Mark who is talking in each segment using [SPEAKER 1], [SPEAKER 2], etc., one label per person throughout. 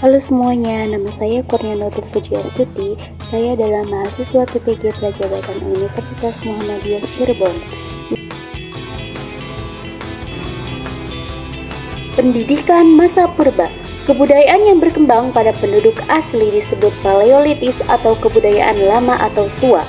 [SPEAKER 1] Halo semuanya, nama saya Kurniana Pujiastuti. Saya adalah mahasiswa PPG Pelajaran Universitas Muhammadiyah Cirebon. Pendidikan masa purba. Kebudayaan yang berkembang pada penduduk asli disebut Paleolitis atau kebudayaan lama atau tua.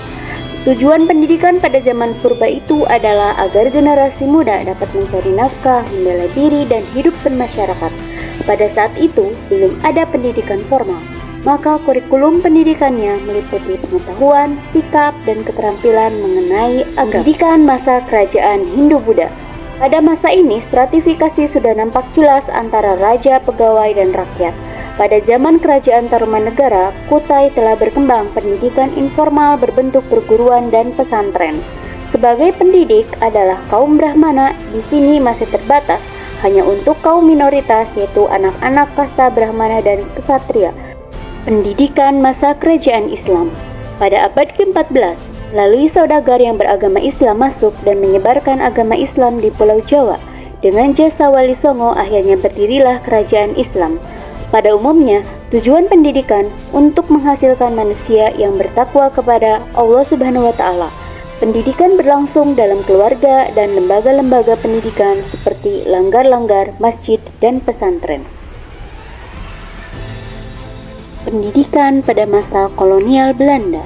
[SPEAKER 1] Tujuan pendidikan pada zaman purba itu adalah agar generasi muda dapat mencari nafkah, membela diri, dan hidup bermasyarakat. Pada saat itu, belum ada pendidikan formal, maka kurikulum pendidikannya meliputi pengetahuan, sikap, dan keterampilan mengenai agama. Pendidikan masa kerajaan Hindu-Buddha. Pada masa ini, stratifikasi sudah nampak jelas antara raja, pegawai, dan rakyat. Pada zaman kerajaan Tarumanegara, Kutai telah berkembang pendidikan informal berbentuk perguruan dan pesantren. Sebagai pendidik adalah kaum Brahmana, di sini masih terbatas hanya untuk kaum minoritas, yaitu anak-anak kasta Brahmana dan Ksatria. Pendidikan masa kerajaan Islam. Pada abad ke-14, melalui saudagar yang beragama Islam masuk dan menyebarkan agama Islam di Pulau Jawa. Dengan jasa Wali Songo, akhirnya berdirilah kerajaan Islam. Pada umumnya, tujuan pendidikan untuk menghasilkan manusia yang bertakwa kepada Allah Subhanahu wa Ta'ala. Pendidikan berlangsung dalam keluarga dan lembaga-lembaga pendidikan seperti langgar-langgar, masjid, dan pesantren. Pendidikan pada masa kolonial Belanda.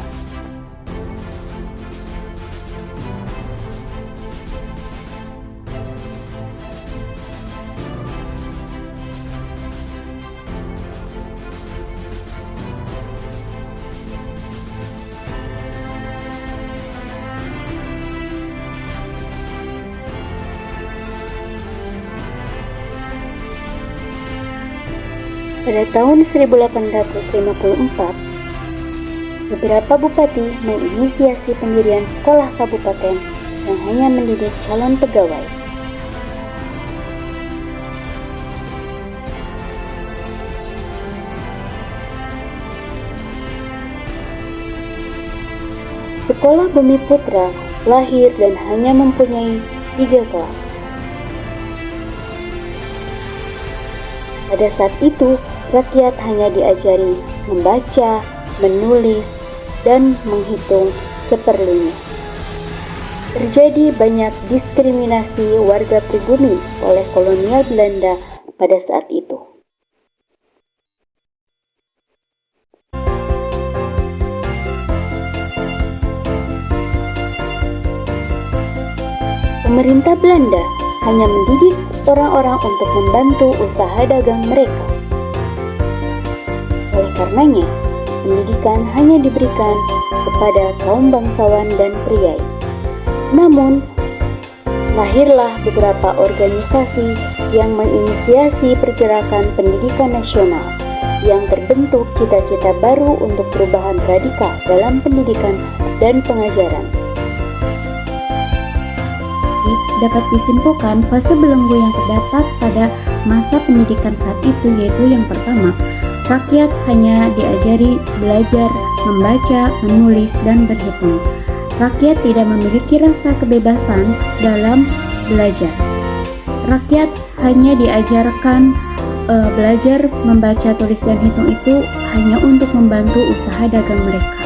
[SPEAKER 1] Pada tahun 1854, beberapa bupati menginisiasi pendirian sekolah kabupaten yang hanya mendidik calon pegawai. Sekolah Bumi Putra lahir dan hanya mempunyai 3 kelas. Pada saat itu, rakyat hanya diajari membaca, menulis, dan menghitung seperlunya. Terjadi banyak diskriminasi warga pribumi oleh kolonial Belanda pada saat itu. Pemerintah Belanda hanya mendidik orang-orang untuk membantu usaha dagang mereka. Oleh karenanya, pendidikan hanya diberikan kepada kaum bangsawan dan priai. Namun, lahirlah beberapa organisasi yang menginisiasi pergerakan pendidikan nasional yang terbentuk cita-cita baru untuk perubahan radikal dalam pendidikan dan pengajaran. Dapat disimpulkan fase belenggu yang terdapat pada masa pendidikan saat itu, yaitu yang pertama, rakyat hanya diajari belajar, membaca, menulis, dan berhitung. Rakyat tidak memiliki rasa kebebasan dalam belajar. Rakyat hanya diajarkan belajar, membaca, tulis, dan hitung itu hanya untuk membantu usaha dagang mereka.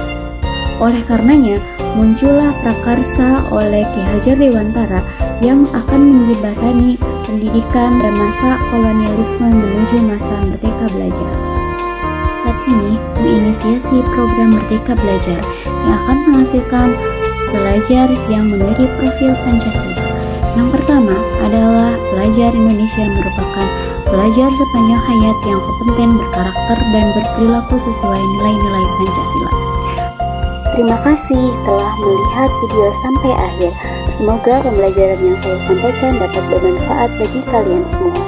[SPEAKER 1] Oleh karenanya, muncullah prakarsa oleh Ki Hajar Dewantara yang akan menjembatani pendidikan dan masa kolonialisme menuju masa Merdeka Belajar. Saat ini menginisiasi program Merdeka Belajar yang akan menghasilkan pelajar yang memiliki profil Pancasila. Yang pertama adalah pelajar Indonesia yang merupakan pelajar sepanjang hayat yang kompeten, berkarakter, dan berperilaku sesuai nilai-nilai Pancasila. Terima kasih telah melihat video sampai akhir. Semoga pembelajaran yang saya sampaikan dapat bermanfaat bagi kalian semua.